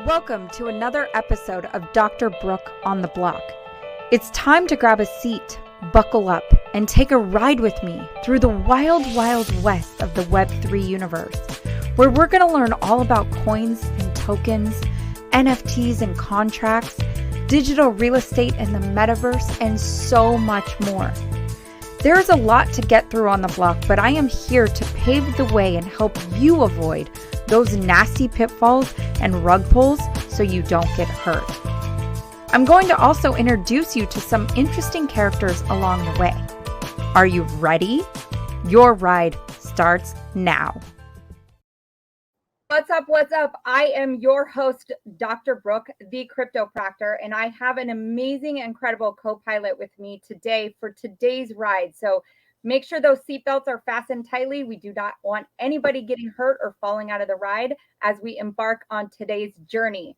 Welcome to another episode of Dr. Brooke on the Block. It's time to grab a seat, buckle up, and take a ride with me through the wild, wild west of the Web3 universe, where we're going to learn all about coins and tokens, NFTs and contracts, digital real estate and the metaverse, and so much more. There is a lot to get through on the block, but I am here to pave the way and help you avoid those nasty pitfalls and rug pulls so you don't get hurt. I'm going to also introduce you to some interesting characters along the way. Are you ready? Your ride starts now. What's up? What's up? I am your host, Dr. Brooke, the Crypto Proctor, and I have an amazing, incredible co-pilot with me today for today's ride. So make sure those seatbelts are fastened tightly. We do not want anybody getting hurt or falling out of the ride as we embark on today's journey.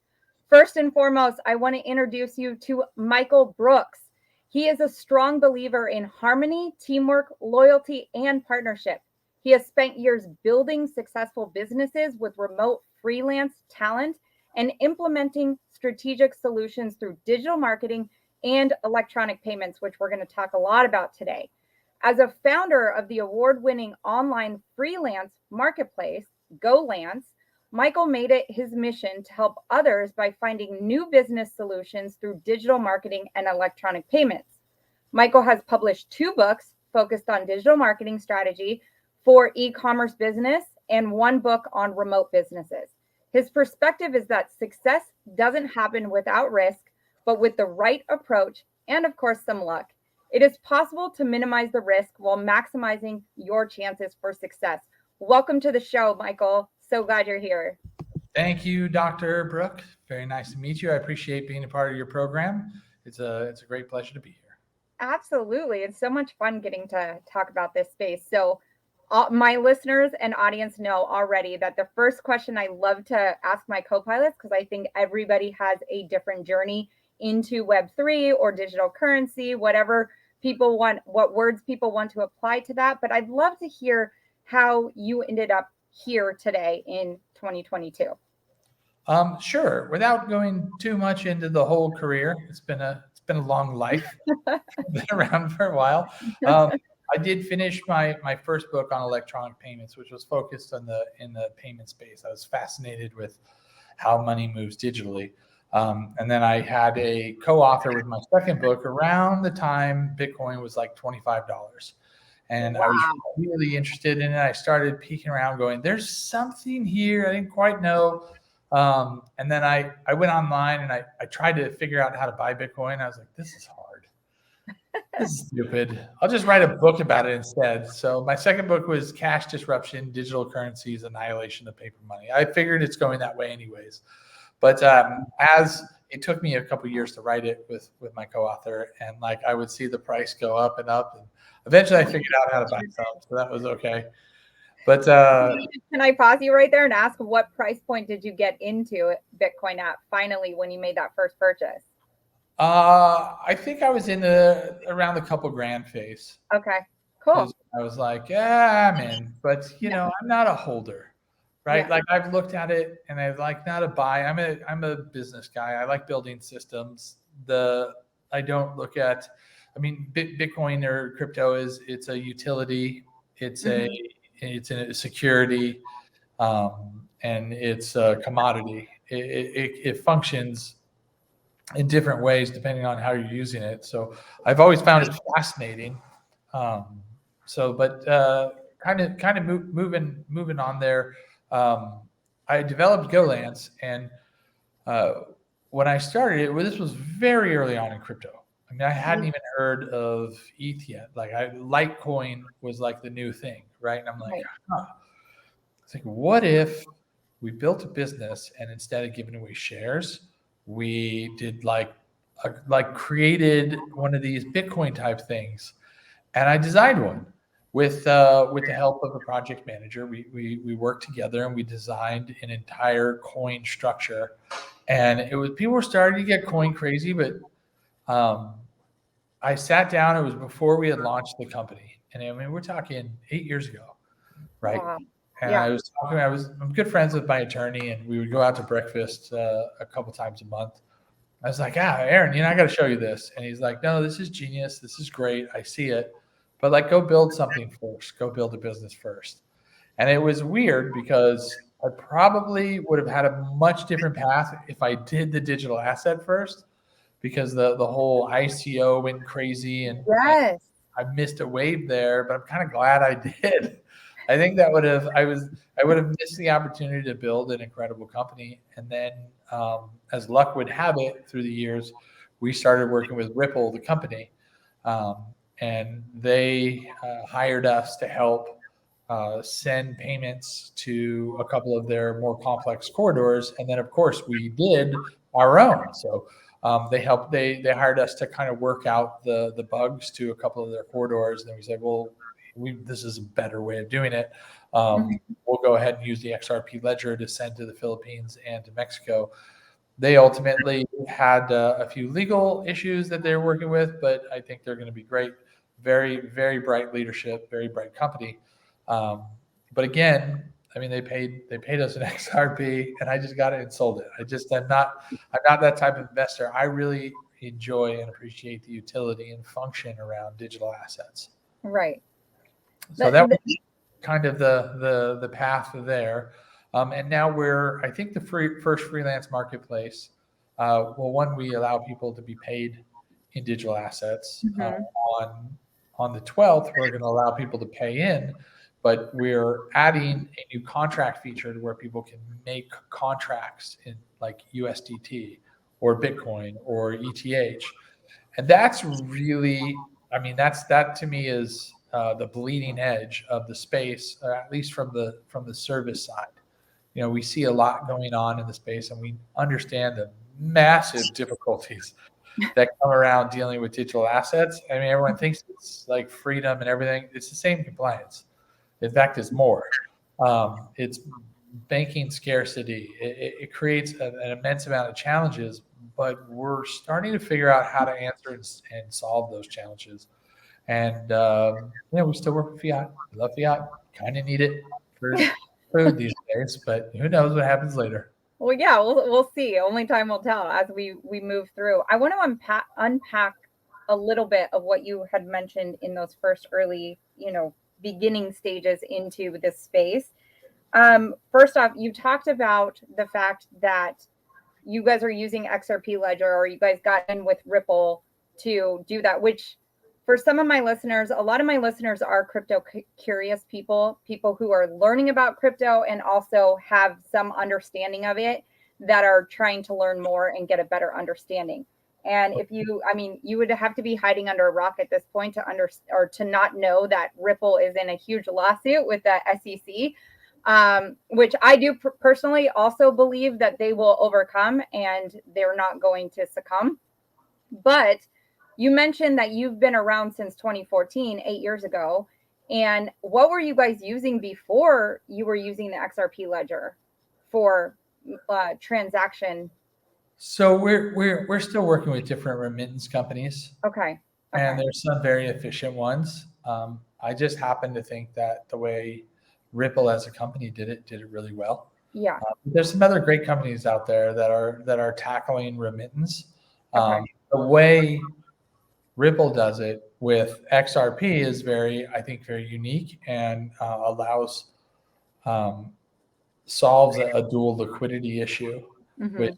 First and foremost, I want to introduce you to Michael Brooks. He is a strong believer in harmony, teamwork, loyalty, and partnership. He has spent years building successful businesses with remote freelance talent and implementing strategic solutions through digital marketing and electronic payments, which we're going to talk a lot about today. As a founder of the award-winning online freelance marketplace, goLance, Michael made it his mission to help others by finding new business solutions through digital marketing and electronic payments. Michael has published 2 books focused on digital marketing strategy for e-commerce business and 1 book on remote businesses. His perspective is that success doesn't happen without risk, but with the right approach and, of course, some luck. It is possible to minimize the risk while maximizing your chances for success. Welcome to the show, Michael. So glad you're here. Thank you, Dr. Brooke. Very nice to meet you. I appreciate being a part of your program. It's a great pleasure to be here. Absolutely. It's so much fun getting to talk about this space. So my listeners and audience know already that the first question I love to ask my co-pilots, because I think everybody has a different journey into Web3 or digital currency, whatever people want, what words people want to apply to that. But I'd love to hear how you ended up here today in 2022. Sure. Without going too much into the whole career, it's been a long life. Been around for a while. I did finish my first book on electronic payments, which was focused on in the payment space. I was fascinated with how money moves digitally. And then I had a co-author with my second book around the time Bitcoin was like $25. And wow. I was really interested in it. I started peeking around going, there's something here I didn't quite know. And then I went online and I tried to figure out how to buy Bitcoin. I was like, this is hard. This is stupid. I'll just write a book about it instead. So my second book was Cash Disruption, Digital Currencies, Annihilation of Paper Money. I figured it's going that way anyways. But as it took me a couple of years to write it with my co-author, and like I would see the price go up and up, and eventually I figured out how to buy some, so that was okay. But can I pause you right there and ask, what price point did you get into Bitcoin at finally when you made that first purchase? I think I was in around the couple grand phase. Okay, cool. I was like, yeah, I'm in, but I'm not a holder. Right. Yeah. Like I've looked at it and I like not a buy. I'm a business guy. I like building systems. I don't look at, Bitcoin or crypto it's a utility. It's a security, and it's a commodity. It functions in different ways depending on how you're using it. So I've always found it fascinating. Kind of moving on there. I developed goLance, and when I started it, this was very early on in crypto. I hadn't even heard of ETH yet. Like Litecoin was like the new thing, right? And I'm like, It's like, what if we built a business and instead of giving away shares, we did created one of these Bitcoin type things, and I designed one. With the help of a project manager, we worked together and we designed an entire coin structure. And people were starting to get coin crazy, but I sat down. It was before we had launched the company, and we're talking 8 years ago, right? Wow. And Yeah. I'm good friends with my attorney, and we would go out to breakfast a couple times a month. I was like, Aaron, I got to show you this. And he's like, no, this is genius. This is great. I see it. But like, go build something first. Go build a business first. And it was weird because I probably would have had a much different path if I did the digital asset first, because the whole ICO went crazy, and Yes. I missed a wave there, but I'm kind of glad I did. I think that I would have missed the opportunity to build an incredible company. And then, as luck would have it, through the years, we started working with Ripple, the company, um, and they hired us to help send payments to a couple of their more complex corridors. And then, of course, we did our own. So they hired us to kind of work out the bugs to a couple of their corridors. And then we said, well, this is a better way of doing it. We'll go ahead and use the XRP ledger to send to the Philippines and to Mexico. They ultimately had a few legal issues that they're working with, but I think they're going to be great. Very, very bright leadership, very bright company. But again, I mean, they paid us an XRP, and I just got it and sold it. I'm not that type of investor. I really enjoy and appreciate the utility and function around digital assets. Right. So that was kind of the path there. And now I think the first freelance marketplace. One, we allow people to be paid in digital assets. On the 12th, we're going to allow people to pay in, but we're adding a new contract feature where people can make contracts in like USDT or Bitcoin or ETH. And that's really, that to me is the bleeding edge of the space, at least from the service side. We see a lot going on in the space, and we understand the massive difficulties that come around dealing with digital assets. I mean, everyone thinks it's like freedom and everything. It's the same compliance. In fact, it's more. It's banking scarcity. It creates an immense amount of challenges, but we're starting to figure out how to answer and solve those challenges. And we still work with fiat. We love fiat. Kind of need it for food these days, but who knows what happens later. Well, yeah, we'll see. Only time will tell as we move through. I want to unpack a little bit of what you had mentioned in those first early, beginning stages into this space. First off, you talked about the fact that you guys are using XRP Ledger, or you guys got in with Ripple to do that, which for some of my listeners, a lot of my listeners are crypto curious people who are learning about crypto and also have some understanding of it, that are trying to learn more and get a better understanding. And if you would have to be hiding under a rock at this point to not know that Ripple is in a huge lawsuit with the SEC, which I do personally also believe that they will overcome and they're not going to succumb. But you mentioned that you've been around since 2014, 8 years ago. And what were you guys using before you were using the XRP ledger for transaction? So we're still working with different remittance companies. Okay. And there's some very efficient ones. I just happen to think that the way Ripple as a company did it really well. Yeah. There's some other great companies out there that are tackling remittance. Okay. The way Ripple does it with XRP is very unique, and solves a dual liquidity issue. With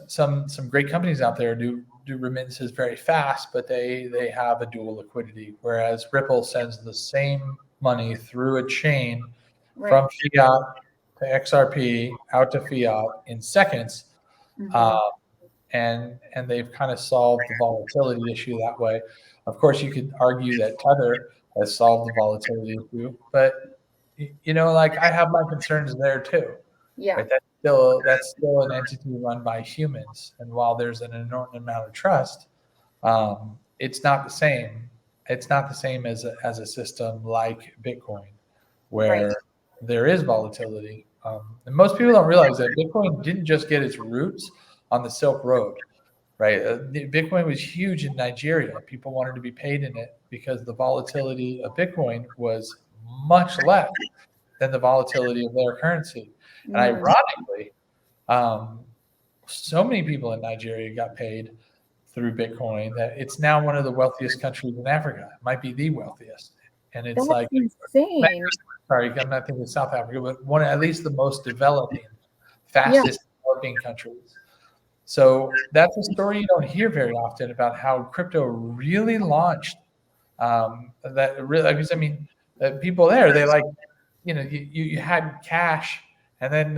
some great companies out there do remittances very fast, but they have a dual liquidity, whereas Ripple sends the same money through a chain from fiat to XRP out to fiat in seconds. And they've kind of solved the volatility issue that way. Of course, you could argue that Tether has solved the volatility issue, but I have my concerns there too. Yeah. Right? That's still an entity run by humans, and while there's an enormous amount of trust, it's not the same. It's not the same as a system like Bitcoin, where there is volatility. And most people don't realize that Bitcoin didn't just get its roots on the Silk Road, right? Bitcoin was huge in Nigeria. People wanted to be paid in it because the volatility of Bitcoin was much less than the volatility of their currency. And ironically, so many people in Nigeria got paid through Bitcoin that it's now one of the wealthiest countries in Africa. It might be the wealthiest. And it's That's insane. Sorry, I'm not thinking South Africa, but one, at least the most developing, fastest developing countries. So that's a story you don't hear very often about how crypto really launched. That really, because I mean, the people there, they like, you had cash, and then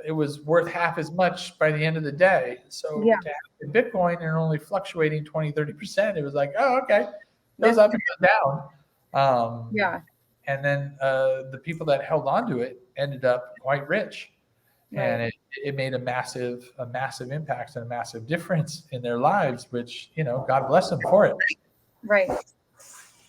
it was worth half as much by the end of the day. So to have Bitcoin and only fluctuating 20-30%, it was like, oh, okay, goes up and goes down. And then the people that held on to it ended up quite rich. And it made a massive impact and a massive difference in their lives, which, God bless them for it. Right.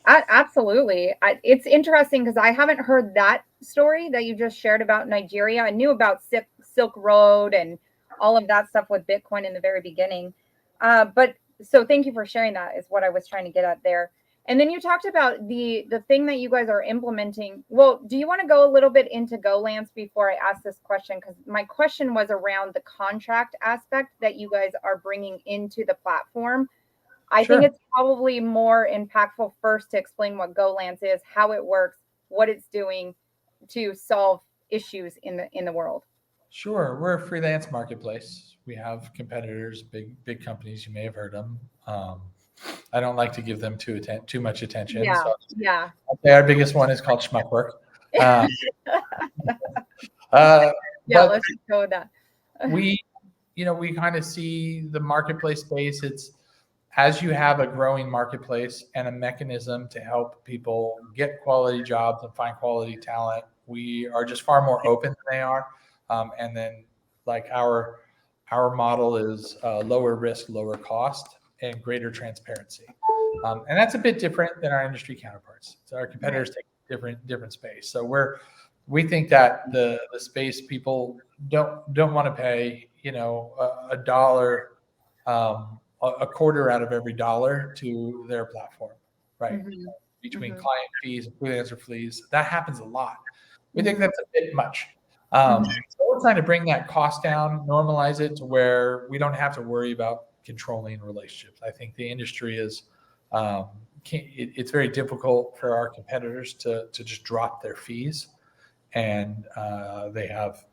Absolutely. It's interesting because I haven't heard that story that you just shared about Nigeria. I knew about Silk Road and all of that stuff with Bitcoin in the very beginning. But so thank you for sharing that, is what I was trying to get at there. And then you talked about the thing that you guys are implementing. Well, do you want to go a little bit into goLance before I ask this question? Because my question was around the contract aspect that you guys are bringing into the platform. I think it's probably more impactful first to explain what goLance is, how it works, what it's doing to solve issues in the world. Sure. We're a freelance marketplace. We have competitors, big companies. You may have heard them. I don't like to give them too much attention. So I'd say our biggest one is called Schmuckwork. Let's just go with that. We kind of see the marketplace space. It's, as you have a growing marketplace and a mechanism to help people get quality jobs and find quality talent, we are just far more open than they are. And then, like, our model is lower risk, lower cost, and greater transparency. And that's a bit different than our industry counterparts. So our competitors take different space. So we think that the space people don't want to pay, a dollar, a quarter out of every dollar to their platform, right? Between client fees and freelancer fees, that happens a lot. We think that's a bit much. So we're trying to bring that cost down, normalize it to where we don't have to worry about controlling relationships. I think the industry is, it's very difficult for our competitors to just drop their fees, and they have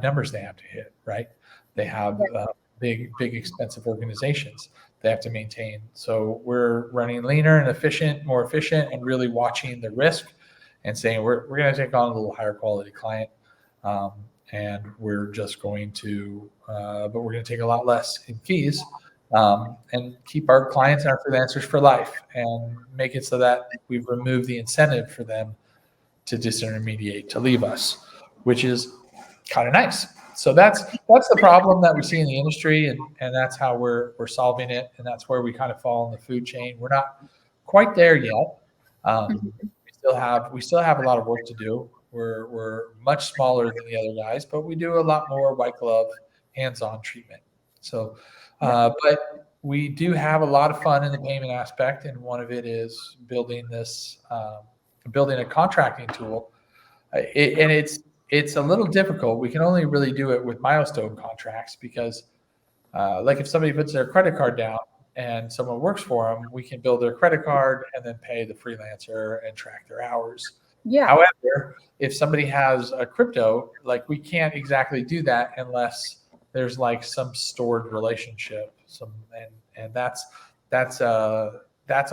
numbers they have to hit, right? They have big expensive organizations they have to maintain. So we're running leaner and more efficient, and really watching the risk and saying we're going to take on a little higher quality client, and we're just going to, but we're going to take a lot less in fees, and keep our clients and our freelancers for life, and make it so that we've removed the incentive for them to disintermediate, to leave us, which is kind of nice. So that's the problem that we see in the industry, and that's how we're solving it, and that's where we kind of fall in the food chain. We're not quite there yet. We still have a lot of work to do. We're much smaller than the other guys, but we do a lot more white glove, hands-on treatment. So, but we do have a lot of fun in the payment aspect, and one of it is building a contracting tool, and it's a little difficult. We can only really do it with milestone contracts because, like, if somebody puts their credit card down and someone works for them, we can build their credit card and then pay the freelancer and track their hours. However, if somebody has a crypto, like, we can't exactly do that unless there's like some stored relationship. And that's a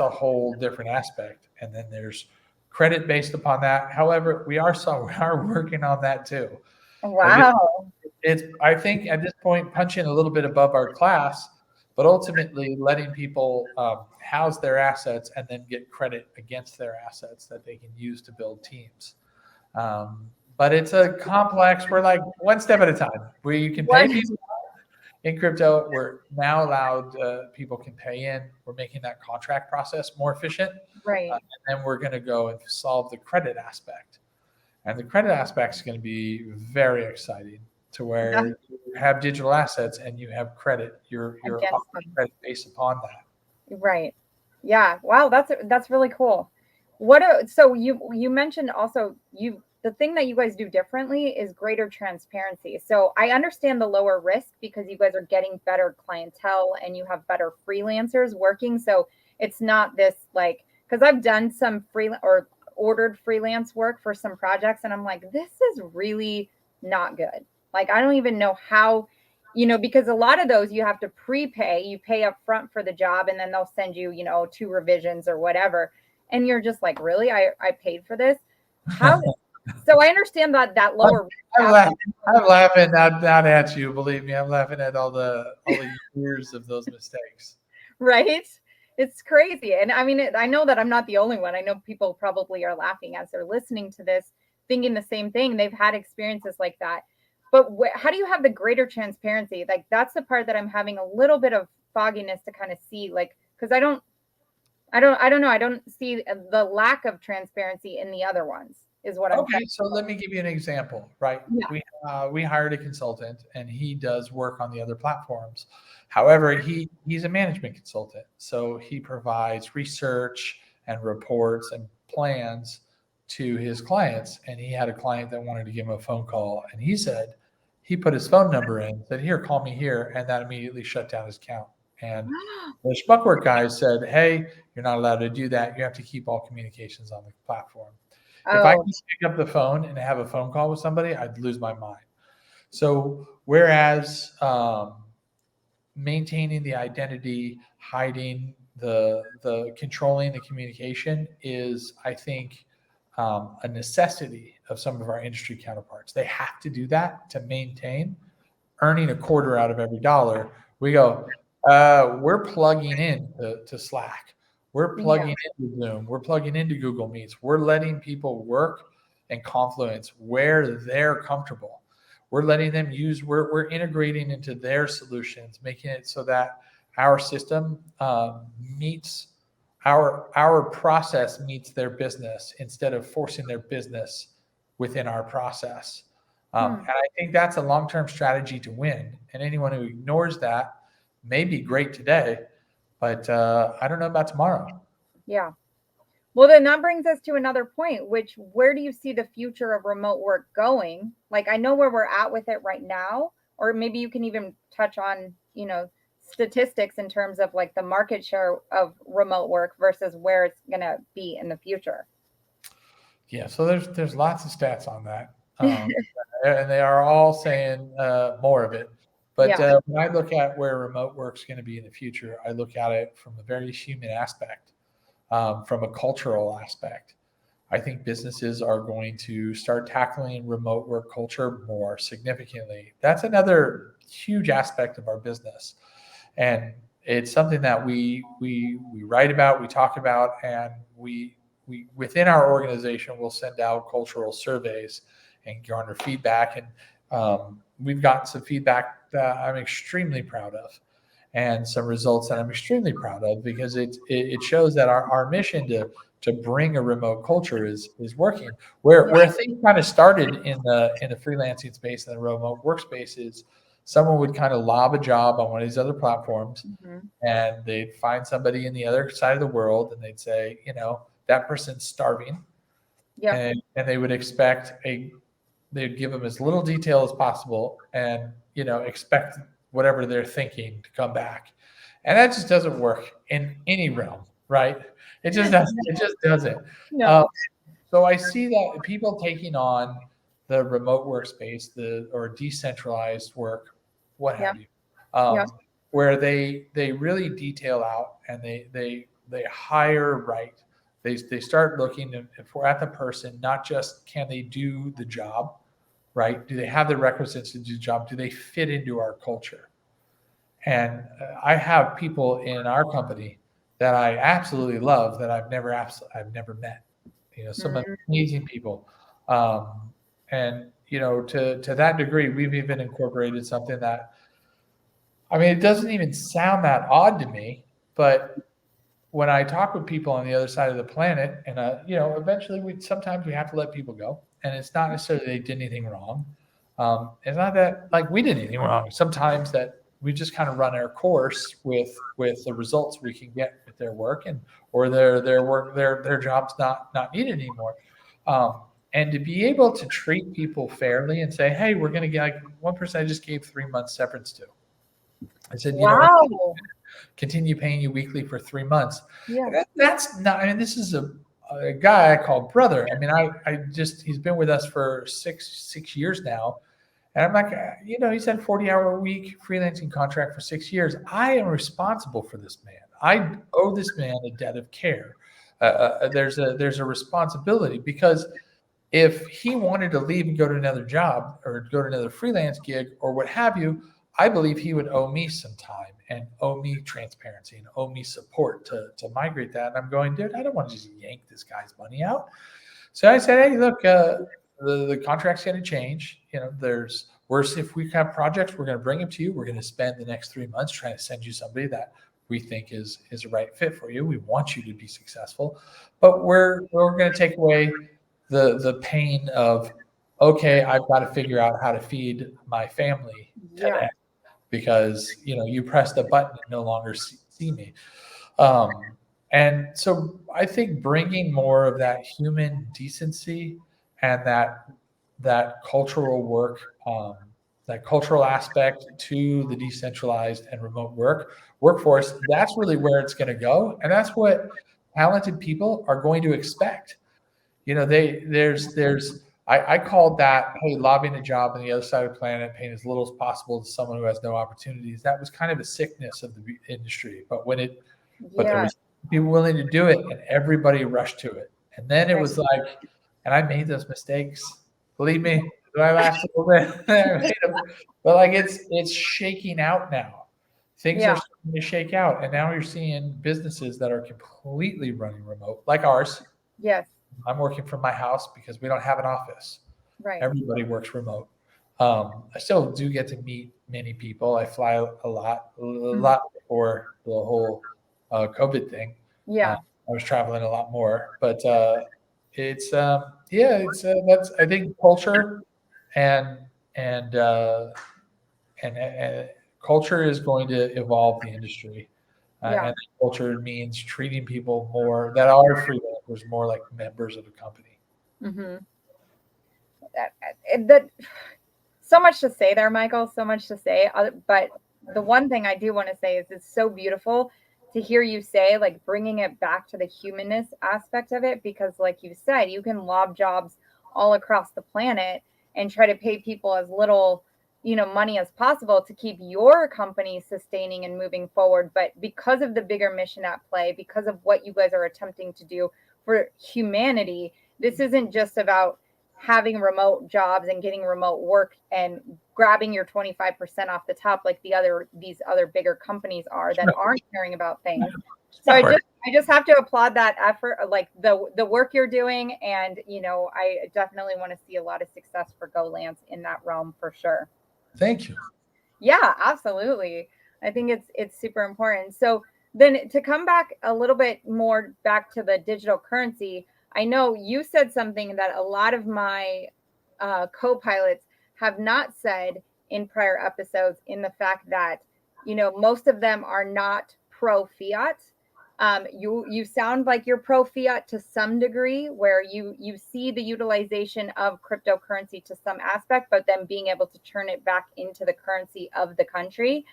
whole different aspect. And then there's credit based upon that. However, we are working on that too. Wow. It's I think at this point punching a little bit above our class, but ultimately letting people house their assets and then get credit against their assets that they can use to build teams. But it's a complex. We're like one step at a time. You can pay people in crypto. We're now allowed, people can pay in. We're making that contract process more efficient. Right. And then we're going to go and solve the credit aspect. And the credit aspect is going to be very exciting, to where you have digital assets and you have credit. You're offering credit based upon that. Right. Yeah. Wow. That's really cool. So you mentioned also the thing that you guys do differently is greater transparency. So I understand the lower risk because you guys are getting better clientele and you have better freelancers working. So it's not this like, because I've done some freelance or ordered freelance work for some projects and I'm like, this is really not good. Like, I don't even know how, because a lot of those you have to prepay, you pay up front for the job and then they'll send you, 2 revisions or whatever. And you're just like, really? I paid for this? How? So I understand that lower. I'm laughing not at you. Believe me, I'm laughing at all the years of those mistakes. Right? It's crazy. And I mean, I know that I'm not the only one. I know people probably are laughing as they're listening to this, thinking the same thing. They've had experiences like that. But how do you have the greater transparency? Like, that's the part that I'm having a little bit of fogginess to kind of see, like, because I don't know. I don't see the lack of transparency in the other ones is what I'm Okay, so let me give you an example, right? Yeah. We hired a consultant and he does work on the other platforms. However, he's a management consultant. So he provides research and reports and plans to his clients. And he had a client that wanted to give him a phone call. And he said, he put his phone number in, said, here, call me here. And that immediately shut down his account. And the Schmuckwork guys said, hey, you're not allowed to do that. You have to keep all communications on the platform. If I could pick up the phone and have a phone call with somebody, I'd lose my mind. So whereas maintaining the identity, hiding the controlling the communication is, I think, a necessity of some of our industry counterparts. They have to do that to maintain earning a quarter out of every dollar. We go, we're plugging in to Slack. We're plugging into Zoom. We're plugging into Google Meets. We're letting people work in Confluence where they're comfortable. We're letting them use, we're integrating into their solutions, making it so that our system meets our process meets their business instead of forcing their business within our process. And I think that's a long-term strategy to win. And anyone who ignores that may be great today, but I don't know about tomorrow. Yeah. Well, then that brings us to another point, which where do you see the future of remote work going? Like, I know where we're at with it right now, or maybe you can even touch on, statistics in terms of like the market share of remote work versus where it's going to be in the future. Yeah, so there's lots of stats on that, and they are all saying more of it. But when I look at where remote work's going to be in the future, I look at it from a very human aspect, from a cultural aspect. I think businesses are going to start tackling remote work culture more significantly. That's another huge aspect of our business, and it's something that we write about, we talk about, and we within our organization will send out cultural surveys and garner feedback. And we've gotten some feedback that I'm extremely proud of, and some results that I'm extremely proud of, because it shows that our mission to bring a remote culture is working. Where things kind of started in the freelancing space and the remote workspace is someone would kind of lob a job on one of these other platforms, and they'd find somebody in the other side of the world, and they'd say, that person's starving, and they would expect they'd give them as little detail as possible, and expect whatever they're thinking to come back, and that just doesn't work in any realm, right? It just doesn't. It just doesn't. No. So I see that people taking on the remote workspace, or decentralized work, what have you, where they really detail out, and they hire right. They start looking at the person, not just can they do the job, right? Do they have the requisites to do the job? Do they fit into our culture? And I have people in our company that I absolutely love that I've never met. Some amazing people, and to that degree, we've even incorporated something that, I mean, it doesn't even sound that odd to me, but when I talk with people on the other side of the planet, and eventually sometimes we have to let people go, and it's not necessarily they did anything wrong. It's not that like we did anything wrong. Sometimes that we just kind of run our course with the results we can get with their work, or their work, their jobs not needed anymore. And to be able to treat people fairly and say, hey, we're going to get, like, one person I just gave 3 months severance to. I said, you know what? Wow. Continue paying you weekly for 3 months. Yeah. That's not, I mean, this is a guy I call brother. I mean, he's been with us for six years now. And I'm like, he's had 40-hour-a-week freelancing contract for 6 years. I am responsible for this man. I owe this man a debt of care. There's a responsibility, because if he wanted to leave and go to another job or go to another freelance gig or what have you, I believe he would owe me some time and owe me transparency and owe me support to migrate that. And I'm going, dude, I don't want to just yank this guy's money out. So I said, hey, look, the contract's going to change. There's worse. If we have projects, we're going to bring them to you. We're going to spend the next 3 months trying to send you somebody that we think is a right fit for you. We want you to be successful, but we're going to take away the pain of, okay, I've got to figure out how to feed my family today because you pressed a button and no longer see me. And so I think bringing more of that human decency and that cultural work, that cultural aspect to the decentralized and remote workforce, that's really where it's going to go. And that's what talented people are going to expect. I called that, hey, lobbing a job on the other side of the planet, paying as little as possible to someone who has no opportunities. That was kind of a sickness of the industry. But there was people willing to do it, and everybody rushed to it. And then it was like, and I made those mistakes. Believe me, I laughed a little bit. But like it's shaking out now. Things are starting to shake out, and now you're seeing businesses that are completely running remote, like ours. Yes. I'm working from my house because we don't have an office. Right. Everybody works remote. I still do get to meet many people. I fly a lot before the whole COVID thing. Yeah. I was traveling a lot more, but that's I think culture and culture is going to evolve the industry. And culture means treating people more that are freelancers more like members of a company. Mm-hmm. So much to say there, Michael. So much to say. But the one thing I do want to say is it's so beautiful to hear you say, like, bringing it back to the humanness aspect of it, because like you said, you can lob jobs all across the planet and try to pay people as little money as possible to keep your company sustaining and moving forward. But because of the bigger mission at play, because of what you guys are attempting to do for humanity, this isn't just about having remote jobs and getting remote work and grabbing your 25% off the top like these other bigger companies are that aren't caring about things. So I just have to applaud that effort, like the work you're doing. And, I definitely want to see a lot of success for goLance in that realm for sure. Thank you. Yeah, absolutely. I think it's super important. So then to come back a little bit more back to the digital currency, I know you said something that a lot of my co-pilots have not said in prior episodes, in the fact that, most of them are not pro fiat. You sound like you're pro fiat to some degree, where you see the utilization of cryptocurrency to some aspect, but then being able to turn it back into the currency of the country.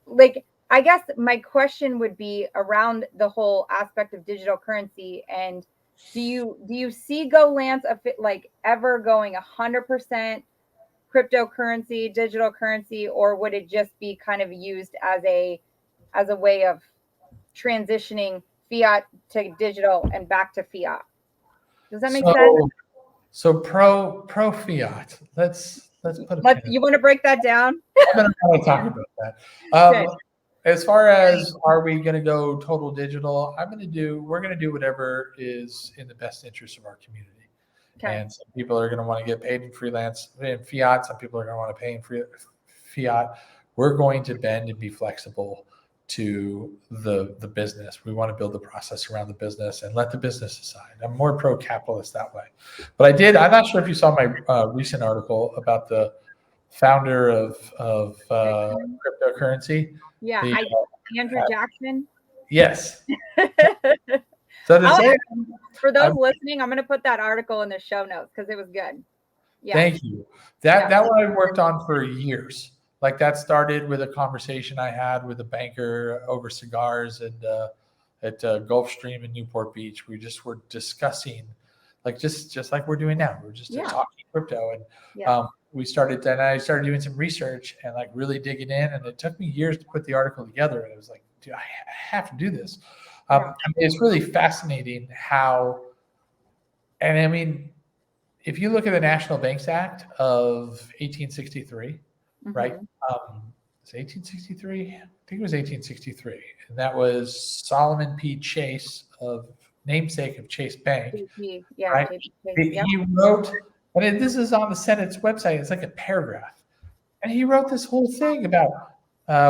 Like, I guess my question would be around the whole aspect of digital currency. And do you see goLance like ever going 100% cryptocurrency, digital currency, or would it just be kind of used as a way of transitioning fiat to digital and back to fiat? Does that make sense? So pro fiat. Let's put a you want to break that down? I'm going to talk about that. As far as, are we going to go total digital? We're going to do whatever is in the best interest of our community. Okay. And some people are going to want to get paid in fiat. Some people are going to want to pay in fiat. We're going to bend and be flexible to the business. We want to build the process around the business and let the business decide. I'm more pro-capitalist that way. But I'm not sure if you saw my recent article about the founder of cryptocurrency. Yeah, Andrew Jackson. Yes. So to say, for those listening, I'm going to put that article in the show notes because it was good. Yeah. Thank you. That one I worked on for years. Like that started with a conversation I had with a banker over cigars at Gulfstream in Newport Beach. We just were discussing, like just like we're doing now. We're just talking crypto, and I started doing some research and like really digging in. And it took me years to put the article together. And it was like, dude, I have to do this. I mean, it's really fascinating how, and I mean, if you look at the National Banks Act of 1863, right? It's 1863. I think it was 1863, and that was Solomon P. Chase, of namesake of Chase Bank. Right? He wrote, and this is on the Senate's website. It's like a paragraph, and he wrote this whole thing about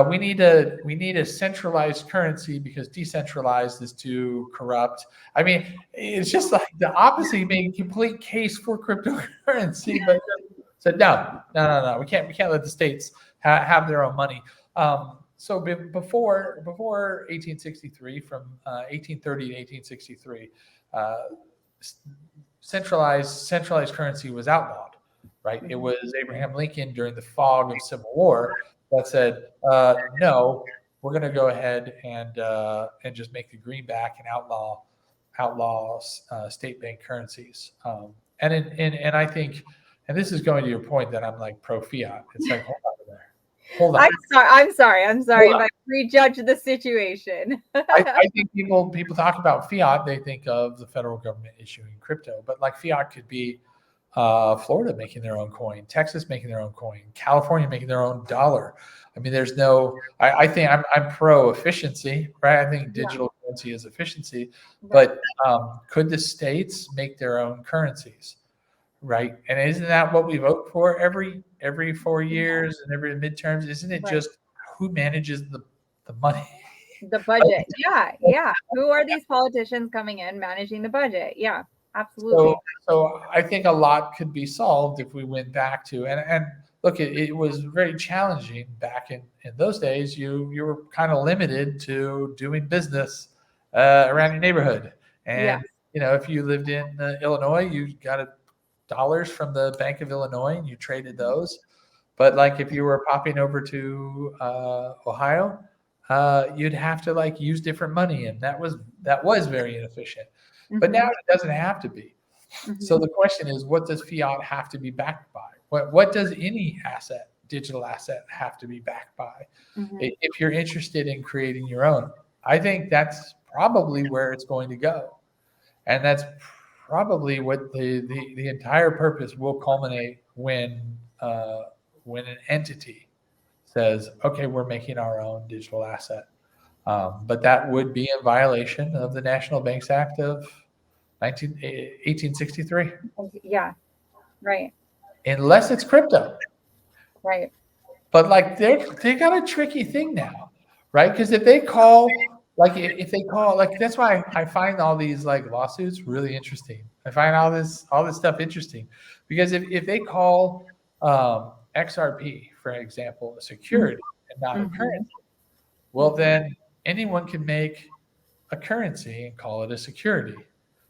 we need a centralized currency because decentralized is too corrupt. I mean, it's just like the opposite, being a complete case for cryptocurrency, but said no. We can't let the states have their own money. So before 1863, from 1830 to 1863, centralized currency was outlawed. Right? It was Abraham Lincoln during the fog of Civil War that said, no, we're going to go ahead and just make the greenback and outlaw state bank currencies. And I think, and this is going to your point that I'm like pro fiat. It's like, hold on. I'm sorry if I prejudge the situation. I think people talk about fiat, they think of the federal government issuing crypto, but like fiat could be Florida making their own coin, Texas making their own coin, California making their own dollar. I mean, there's no. I think I'm pro efficiency, right? I think digital currency is efficiency, but could the states make their own currencies, right? And isn't that what we vote for every 4 years and every midterms? Isn't it just who manages the money? The budget, yeah. Who are these politicians coming in managing the budget? Yeah. Absolutely. So I think a lot could be solved if we went back to, and look, it was very challenging back in those days. You were kind of limited to doing business around your neighborhood, and if you lived in Illinois, you got dollars from the Bank of Illinois and you traded those. But like if you were popping over to Ohio, you'd have to like use different money, and that was very inefficient. But now it doesn't have to be. So the question is, what does fiat have to be backed by? What does any digital asset have to be backed by? If you're interested in creating your own, I think that's probably where it's going to go. And that's probably what the entire purpose will culminate when an entity says, okay, we're making our own digital asset. But that would be in violation of the National Banks Act of 1863. Yeah, right. Unless it's crypto. Right. But like they got a tricky thing now, right? Because if they call, that's why I find all these like lawsuits really interesting. I find all this stuff interesting because if they call XRP, for example, a security and not a currency, well then anyone can make a currency and call it a security.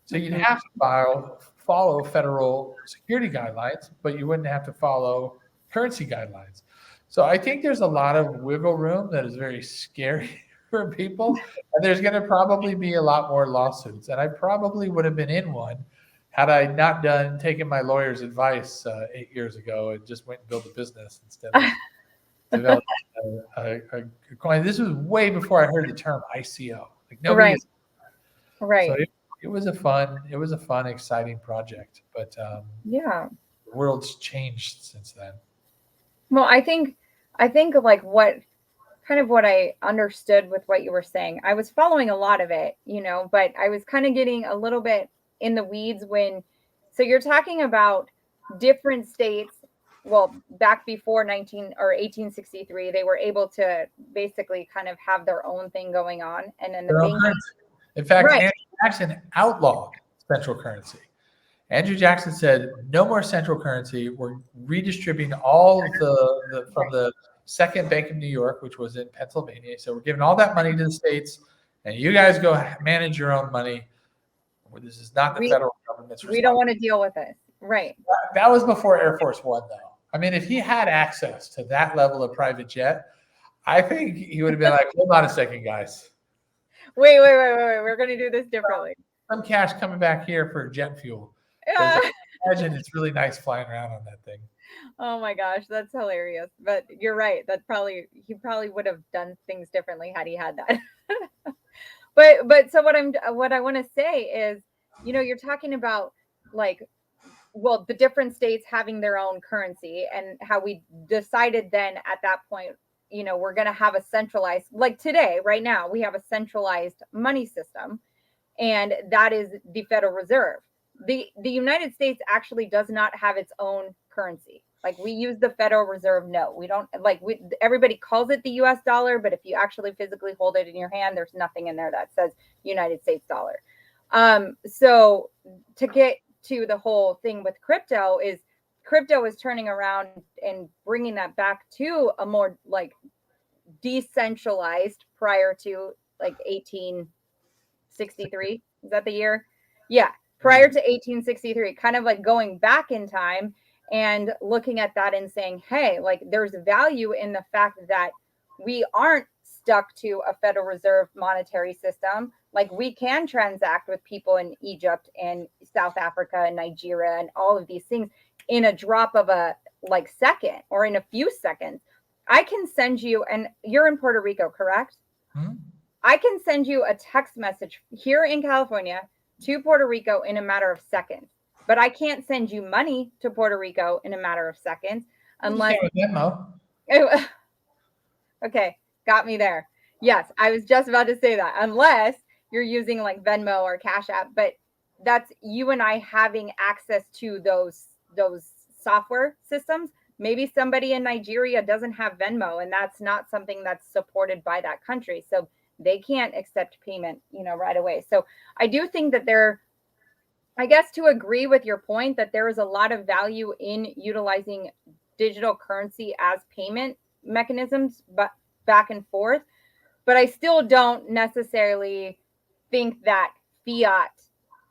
So you'd have to follow federal security guidelines, but you wouldn't have to follow currency guidelines. So I think there's a lot of wiggle room that is very scary for people, and there's going to probably be a lot more lawsuits. And I probably would have been in one had I not taken my lawyer's advice 8 years ago and just went and built a business instead of developing a coin. This was way before I heard the term ICO. Like nobody. Right. So it was a fun, exciting project. But the world's changed since then. Well, I think like what I understood with what you were saying, I was following a lot of it, but I was kind of getting a little bit in the weeds so you're talking about different states. Well, back before 1863, they were able to basically kind of have their own thing going on. And then in fact, Andrew Jackson outlawed central currency. Andrew Jackson said, no more central currency. We're redistributing all of from the Second Bank of New York, which was in Pennsylvania. So we're giving all that money to the states, and you guys go manage your own money. This is not the federal government's responsibility. We don't want to deal with this. Right. That was before Air Force One, though. I mean, if he had access to that level of private jet, I think he would have been like, hold on a second, guys. Wait. We're going to do this differently. Some cash coming back here for jet fuel. I imagine it's really nice flying around on that thing. Oh my gosh, that's hilarious. But you're right. He probably would have done things differently had he had that. But so what I want to say is, you're talking about like, well, the different states having their own currency, and how we decided then at that point, we're going to have a centralized, like today, right now, we have a centralized money system, and that is the Federal Reserve. The United States actually does not have its own currency. Like, we use the Federal Reserve. No, we don't. Like, everybody calls it the US dollar, but if you actually physically hold it in your hand, there's nothing in there that says United States dollar. So to get to the whole thing with crypto is turning around and bringing that back to a more like decentralized, prior to like 1863. Is that the year? Yeah. Prior to 1863, kind of like going back in time and looking at that and saying, hey, like, there's value in the fact that we aren't stuck to a Federal Reserve monetary system. Like, we can transact with people in Egypt and South Africa and Nigeria and all of these things in a drop of a like second, or in a few seconds. I can send you, and you're in Puerto Rico, correct? Hmm? I can send you a text message here in California to Puerto Rico in a matter of seconds, but I can't send you money to Puerto Rico in a matter of seconds unless. Okay, got me there. Yes, I was just about to say that. Unless you're using like Venmo or Cash App, but that's you and I having access to those software systems. Maybe somebody in Nigeria doesn't have Venmo, and that's not something that's supported by that country, so they can't accept payment, right away. So I do think that I guess, to agree with your point, that there is a lot of value in utilizing digital currency as payment mechanisms, but back and forth. But I still don't necessarily think that fiat,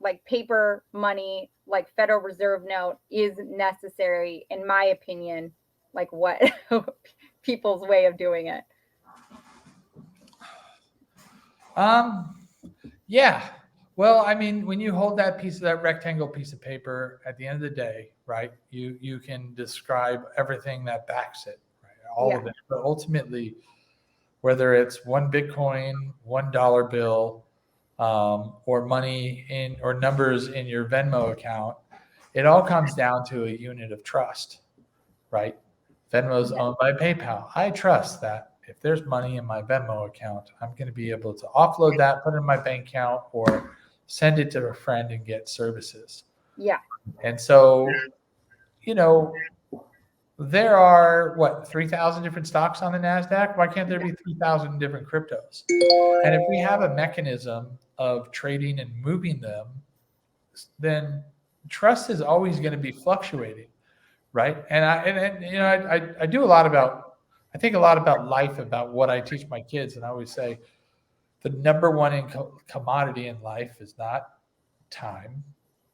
like paper money, like Federal Reserve note, is necessary, in my opinion, like what people's way of doing it. Yeah. Well, I mean, when you hold that rectangle piece of paper, at the end of the day, right, you can describe everything that backs it, right? All of it. But ultimately, whether it's one Bitcoin, $1 bill, or money or numbers in your Venmo account, it all comes down to a unit of trust, right? Venmo's owned by PayPal. I trust that if there's money in my Venmo account, I'm going to be able to offload that, put it in my bank account, or send it to a friend and get services. Yeah. And so, there are 3,000 different stocks on the NASDAQ. Why can't there be 3,000 different cryptos? And if we have a mechanism of trading and moving them, then trust is always going to be fluctuating, right? And I do a lot about, I think a lot about life, about what I teach my kids. And I always say the number one commodity in life is not time.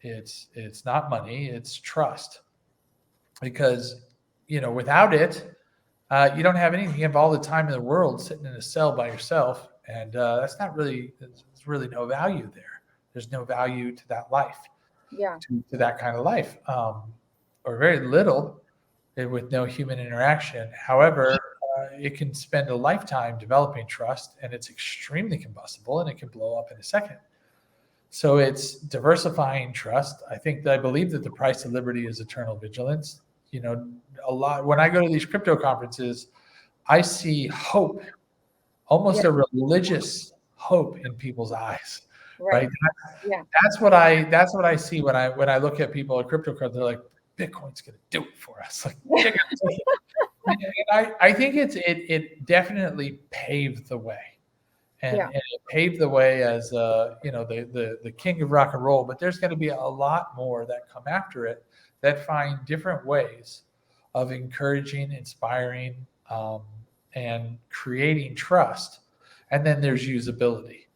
It's not money. It's trust. Because, without it, you don't have anything. You have all the time in the world sitting in a cell by yourself. And there's really no value there. There's no value to that life, to that kind of life, or very little, with no human interaction. However, it can spend a lifetime developing trust, and it's extremely combustible, and it can blow up in a second. So it's diversifying trust. I believe that the price of liberty is eternal vigilance. A lot, when I go to these crypto conferences, I see hope, almost a religious hope in people's eyes. Right. That's what I see when I look at people at crypto cards. They're like, Bitcoin's going to do it for us. Like, I think it definitely paved the way. And it paved the way as the king of rock and roll. But there's going to be a lot more that come after it that find different ways of encouraging, inspiring, and creating trust. And then there's usability.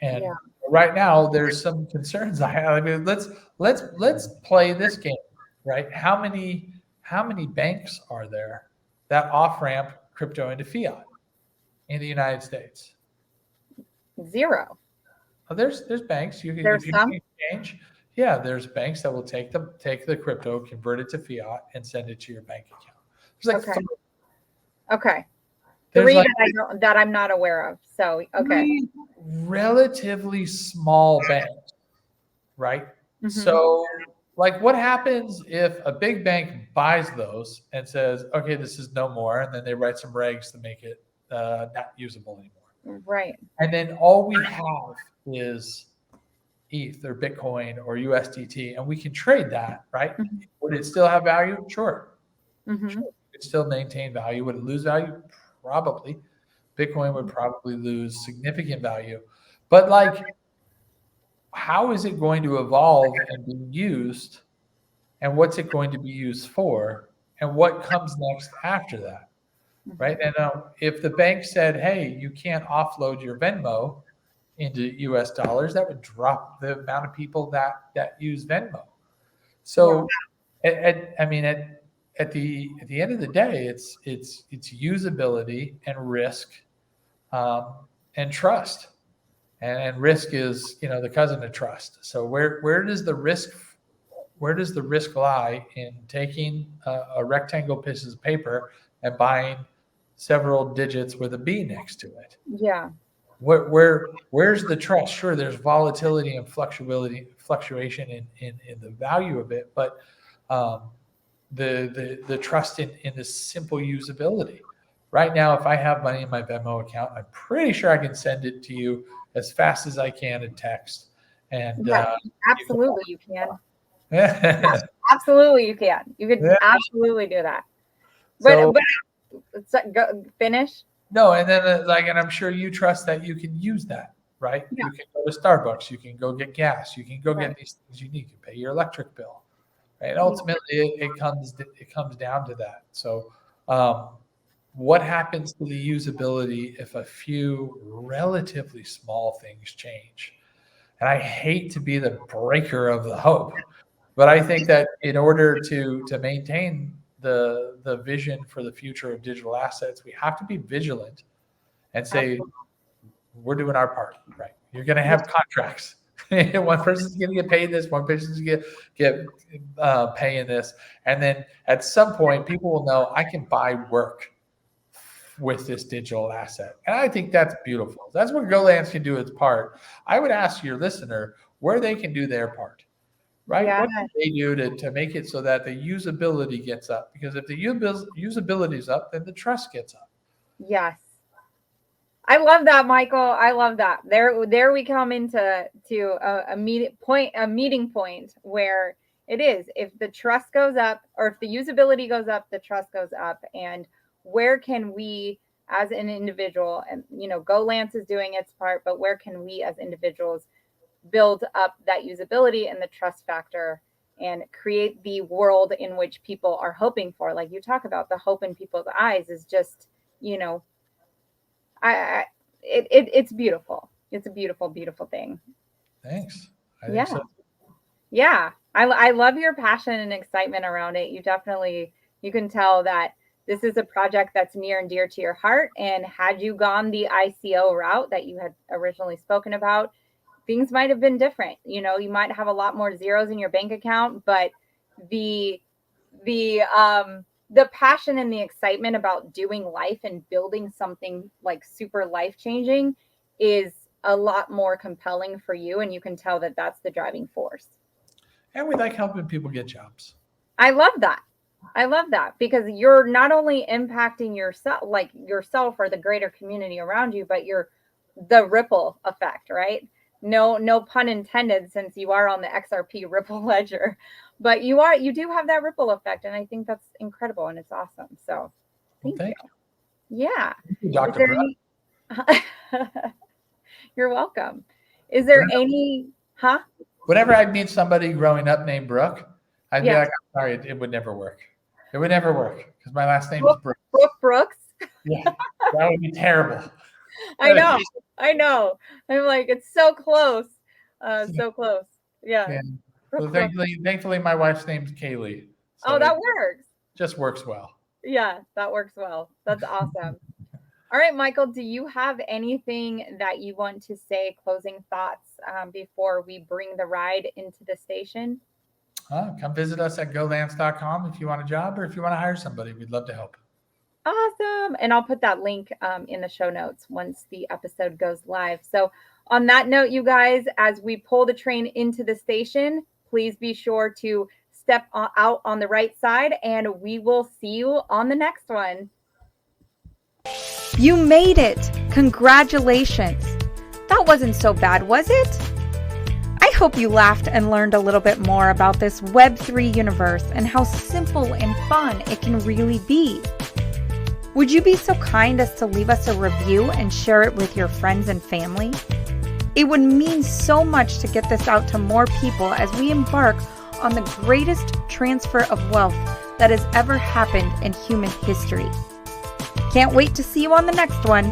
And Right now, there's some concerns I have. I mean, let's play this game, right? How many banks are there that off ramp crypto into fiat in the United States? Zero. Oh, there's banks you can if There's you some. exchange. Yeah, there's banks that will take the crypto, convert it to fiat, and send it to your bank account. There's like Okay. Okay. there's Three like that I don't, that I'm not aware of. So okay. three relatively small banks, right? Hmm. So, like, what happens if a big bank buys those and says, "Okay, this is no more," and then they write some regs to make it not usable anymore, Right. and then all we have is ETH or Bitcoin or USDT, and we can trade that, right? Hmm. Would it still have value? Sure. Hmm. Sure. It could still maintain value. Would it lose value? Probably. Bitcoin would probably lose significant value. But like, how is it going to evolve and be used? And what's it going to be used for? And what comes next after that? Right. And if the bank said, hey, you can't offload your Venmo into US dollars, that would drop the amount of people that use Venmo. Yeah. So I mean, at the end of the day, it's usability and risk, um, and trust, and risk is the cousin of trust. So where does the risk line in taking a rectangle piece of paper and buying several digits with a B next to it? Yeah. Where's the trust? Sure, there's volatility and fluctuation in the value of it, but um, the trust in the simple usability. Right now, if I have money in my Venmo account, I'm pretty sure I can send it to you as fast as I can in text, and Yeah. you can. Absolutely, you can. Yeah. Absolutely, you can. You could absolutely do that. So But go finish. no, and then and I'm sure you trust that you can use that, right? Yeah. You can go to Starbucks, you can go get gas, you can go Right. get these things you need. You pay your electric bill, right? Yeah. Ultimately, it comes down to that. So, um, what happens to the usability if a few relatively small things change? And I hate to be the breaker of the hope, but I think that in order to maintain the vision for the future of digital assets, we have to be vigilant and say Absolutely. we're doing our part. Right? You're going to have contracts. One person's going to get paid this, one person's going to get paying this, and then at some point, people will know I can buy work with this digital asset, and I think that's beautiful. That's what goLance can do its part. I would ask your listener where they can do their part. Right? Yeah. What can they do to make it so that the usability gets up? Because if the usability is up, then the trust gets up. Yes. I love that, Michael. I love that. There we come into a meeting point where it is. If the trust goes up, or if the usability goes up, the trust goes up. And where can we, as an individual, and goLance is doing its part, but where can we, as individuals, build up that usability and the trust factor, and create the world in which people are hoping for? Like you talk about, the hope in people's eyes is just, you know, it's beautiful. It's a beautiful, beautiful thing. Thanks. I think Yeah. so. Yeah. I love your passion and excitement around it. You can tell that this is a project that's near and dear to your heart. And had you gone the ICO route that you had originally spoken about, things might have been different. You might have a lot more zeros in your bank account, but the the passion and the excitement about doing life and building something like super life changing is a lot more compelling for you, and you can tell that that's the driving force. And we like helping people get jobs. I love that. I love that, because you're not only impacting yourself or the greater community around you, but you're the ripple effect, right? No pun intended, since you are on the XRP Ripple ledger, but you do have that ripple effect, and I think that's incredible and it's awesome. So Well, thank you. thank Yeah. you, Is Dr. there Brooke. any You're welcome. Is there any Whenever I meet somebody growing up named Brooke, I'd be Yeah. like, I'm sorry, it would never work. It would never work because my last name is Brooke. Brooks? Yeah, that would be terrible. I know. I know. I'm like, it's so close. So close. Yeah. Yeah. Real So close. thankfully, my wife's name's Kaylee. So Oh, that it works. just works well. Yeah, that works well. That's awesome. All right, Michael, do you have anything that you want to say, closing thoughts, before we bring the ride into the station? Come visit us at goLance.com if you want a job or if you want to hire somebody. We'd love to help. Awesome. And I'll put that link in the show notes once the episode goes live. So on that note, you guys, as we pull the train into the station, please be sure to step out on the right side, and we will see you on the next one. You made it. Congratulations. That wasn't so bad, was it? I hope you laughed and learned a little bit more about this Web3 universe and how simple and fun it can really be. Would you be so kind as to leave us a review and share it with your friends and family? It would mean so much to get this out to more people as we embark on the greatest transfer of wealth that has ever happened in human history. Can't wait to see you on the next one.